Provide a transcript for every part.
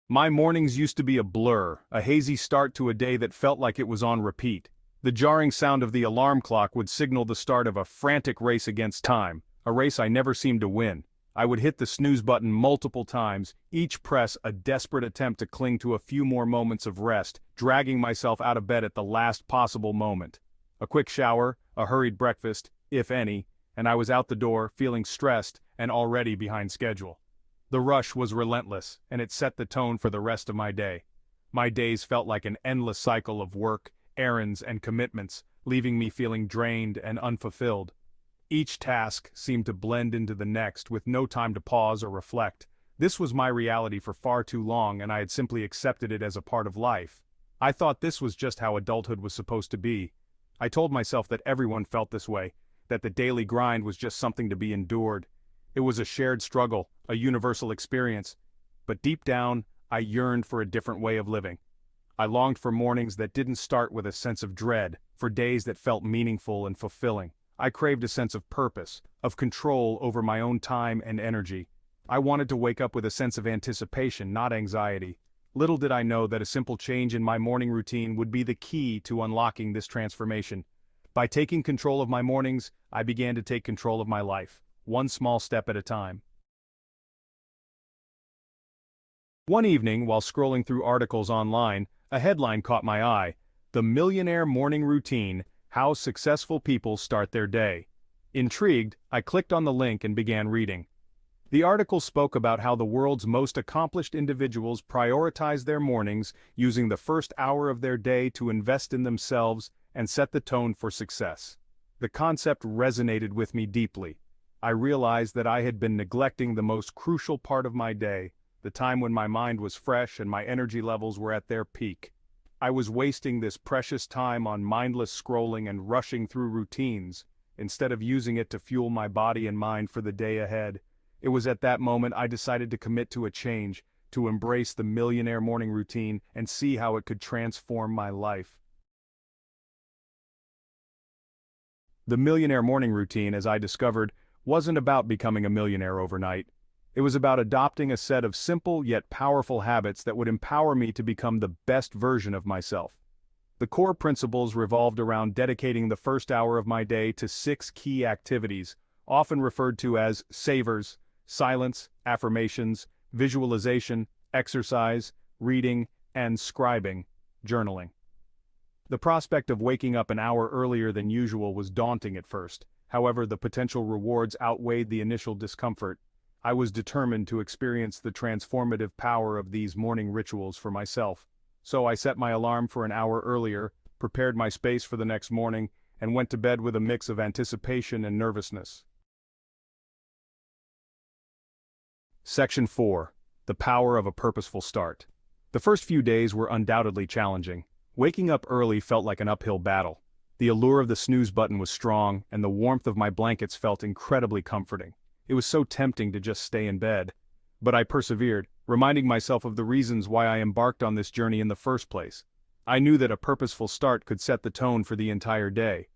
My mornings used to be a blur, a hazy start to a day that felt like it was on repeat. The jarring sound of the alarm clock would signal the start of a frantic race against time, a race I never seemed to win. I would hit the snooze button multiple times, each press a desperate attempt to cling to a few more moments of rest, dragging myself out of bed at the last possible moment. A quick shower, a hurried breakfast, if any, and I was out the door, feeling stressed and already behind schedule. The rush was relentless, and it set the tone for the rest of my day. My days felt like an endless cycle of work, errands, and commitments, leaving me feeling drained and unfulfilled. Each task seemed to blend into the next with no time to pause or reflect. This was my reality for far too long, and I had simply accepted it as a part of life. I thought this was just how adulthood was supposed to be. I told myself that everyone felt this way, that the daily grind was just something to be endured. It was a shared struggle, a universal experience. But deep down, I yearned for a different way of living. I longed for mornings that didn't start with a sense of dread, for days that felt meaningful and fulfilling. I craved a sense of purpose, of control over my own time and energy. I wanted to wake up with a sense of anticipation, not anxiety. Little did I know that a simple change in my morning routine would be the key to unlocking this transformation. By taking control of my mornings, I began to take control of my life, one small step at a time. One evening, while scrolling through articles online, a headline caught my eye: "The Millionaire Morning Routine, How Successful People Start Their Day." Intrigued, I clicked on the link and began reading. The article spoke about how the world's most accomplished individuals prioritize their mornings, using the first hour of their day to invest in themselves and set the tone for success. The concept resonated with me deeply. I realized that I had been neglecting the most crucial part of my day, the time when my mind was fresh and my energy levels were at their peak. I was wasting this precious time on mindless scrolling and rushing through routines, instead of using it to fuel my body and mind for the day ahead. It was at that moment I decided to commit to a change, to embrace the millionaire morning routine and see how it could transform my life. The millionaire morning routine, as I discovered, wasn't about becoming a millionaire overnight. It was about adopting a set of simple yet powerful habits that would empower me to become the best version of myself. The core principles revolved around dedicating the first hour of my day to 6 key activities, often referred to as savers: silence, affirmations, visualization, exercise, reading, and scribing, journaling. The prospect of waking up an hour earlier than usual was daunting at first. However, the potential rewards outweighed the initial discomfort. I was determined to experience the transformative power of these morning rituals for myself. So I set my alarm for an hour earlier, prepared my space for the next morning, and went to bed with a mix of anticipation and nervousness. Section 4. The Power of a Purposeful Start. The first few days were undoubtedly challenging. Waking up early felt like an uphill battle. The allure of the snooze button was strong, and the warmth of my blankets felt incredibly comforting. It was so tempting to just stay in bed. But I persevered, reminding myself of the reasons why I embarked on this journey in the first place. I knew that a purposeful start could set the tone for the entire day.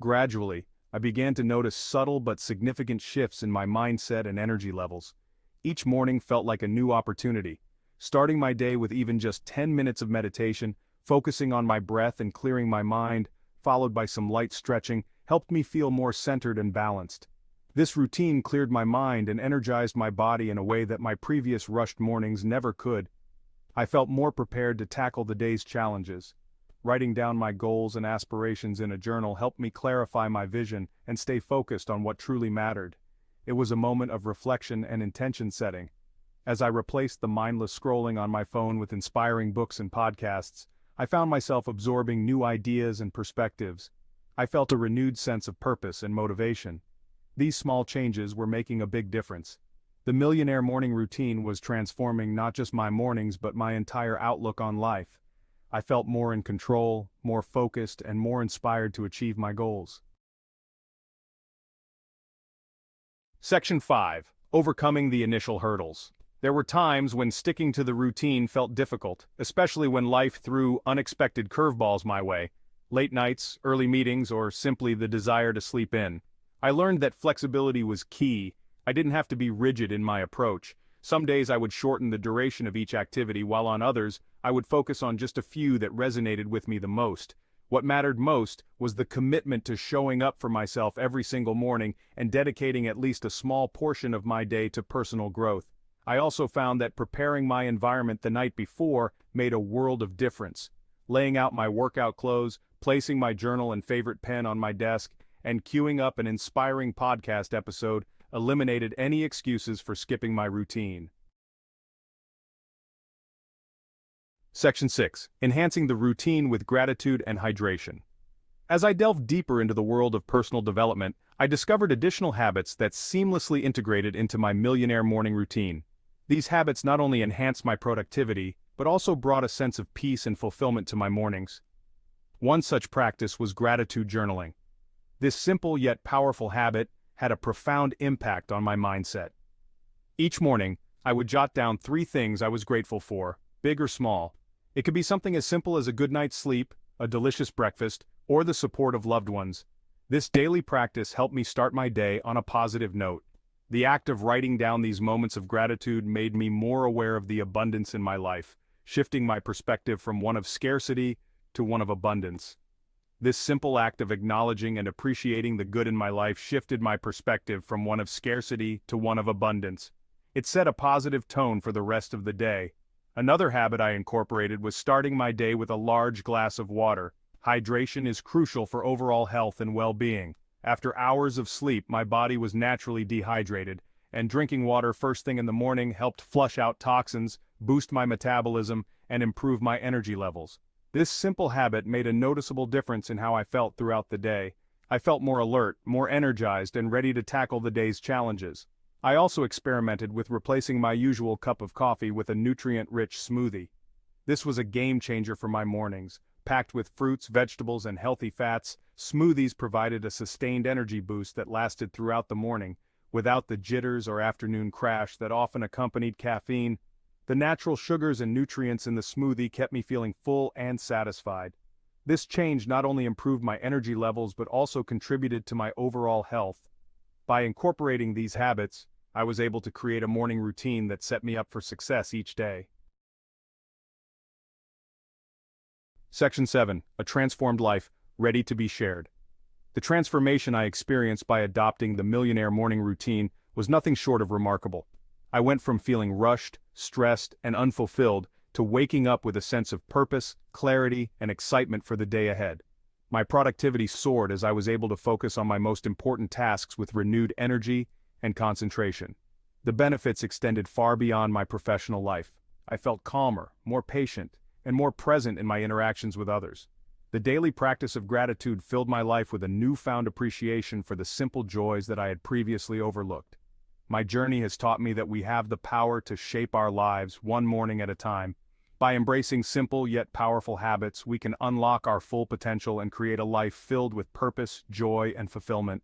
Gradually, I began to notice subtle but significant shifts in my mindset and energy levels. Each morning felt like a new opportunity. Starting my day with even just 10 minutes of meditation, focusing on my breath and clearing my mind, followed by some light stretching, helped me feel more centered and balanced. This routine cleared my mind and energized my body in a way that my previous rushed mornings never could. I felt more prepared to tackle the day's challenges. Writing down my goals and aspirations in a journal helped me clarify my vision and stay focused on what truly mattered. It was a moment of reflection and intention setting. As I replaced the mindless scrolling on my phone with inspiring books and podcasts, I found myself absorbing new ideas and perspectives. I felt a renewed sense of purpose and motivation. These small changes were making a big difference. The millionaire morning routine was transforming not just my mornings but my entire outlook on life. I felt more in control, more focused, and more inspired to achieve my goals. Section 5. Overcoming the initial hurdles. There were times when sticking to the routine felt difficult, especially when life threw unexpected curveballs my way. Late nights, early meetings, or simply the desire to sleep in. I learned that flexibility was key. I didn't have to be rigid in my approach. Some days I would shorten the duration of each activity, while on others, I would focus on just a few that resonated with me the most. What mattered most was the commitment to showing up for myself every single morning and dedicating at least a small portion of my day to personal growth. I also found that preparing my environment the night before made a world of difference. Laying out my workout clothes, placing my journal and favorite pen on my desk, and queuing up an inspiring podcast episode eliminated any excuses for skipping my routine. Section 6. Enhancing the routine with gratitude and hydration. As I delved deeper into the world of personal development, I discovered additional habits that seamlessly integrated into my millionaire morning routine. These habits not only enhanced my productivity, but also brought a sense of peace and fulfillment to my mornings. One such practice was gratitude journaling. This simple yet powerful habit had a profound impact on my mindset. Each morning, I would jot down 3 things I was grateful for, big or small. It could be something as simple as a good night's sleep, a delicious breakfast, or the support of loved ones. This daily practice helped me start my day on a positive note. The act of writing down these moments of gratitude made me more aware of the abundance in my life, shifting my perspective from one of scarcity to one of abundance. This simple act of acknowledging and appreciating the good in my life shifted my perspective from one of scarcity to one of abundance. It set a positive tone for the rest of the day. Another habit I incorporated was starting my day with a large glass of water. Hydration is crucial for overall health and well-being. After hours of sleep, my body was naturally dehydrated, and drinking water first thing in the morning helped flush out toxins, boost my metabolism, and improve my energy levels. This simple habit made a noticeable difference in how I felt throughout the day. I felt more alert, more energized, and ready to tackle the day's challenges. I also experimented with replacing my usual cup of coffee with a nutrient-rich smoothie. This was a game-changer for my mornings. Packed with fruits, vegetables, and healthy fats, smoothies provided a sustained energy boost that lasted throughout the morning, without the jitters or afternoon crash that often accompanied caffeine. The natural sugars and nutrients in the smoothie kept me feeling full and satisfied. This change not only improved my energy levels but also contributed to my overall health. By incorporating these habits, I was able to create a morning routine that set me up for success each day. Section 7. A transformed life, ready to be shared. The transformation I experienced by adopting the millionaire morning routine was nothing short of remarkable. I went from feeling rushed, stressed, and unfulfilled to waking up with a sense of purpose, clarity, and excitement for the day ahead. My productivity soared as I was able to focus on my most important tasks with renewed energy and concentration. The benefits extended far beyond my professional life. I felt calmer, more patient, and more present in my interactions with others. The daily practice of gratitude filled my life with a newfound appreciation for the simple joys that I had previously overlooked. My journey has taught me that we have the power to shape our lives one morning at a time. By embracing simple yet powerful habits, we can unlock our full potential and create a life filled with purpose, joy, and fulfillment.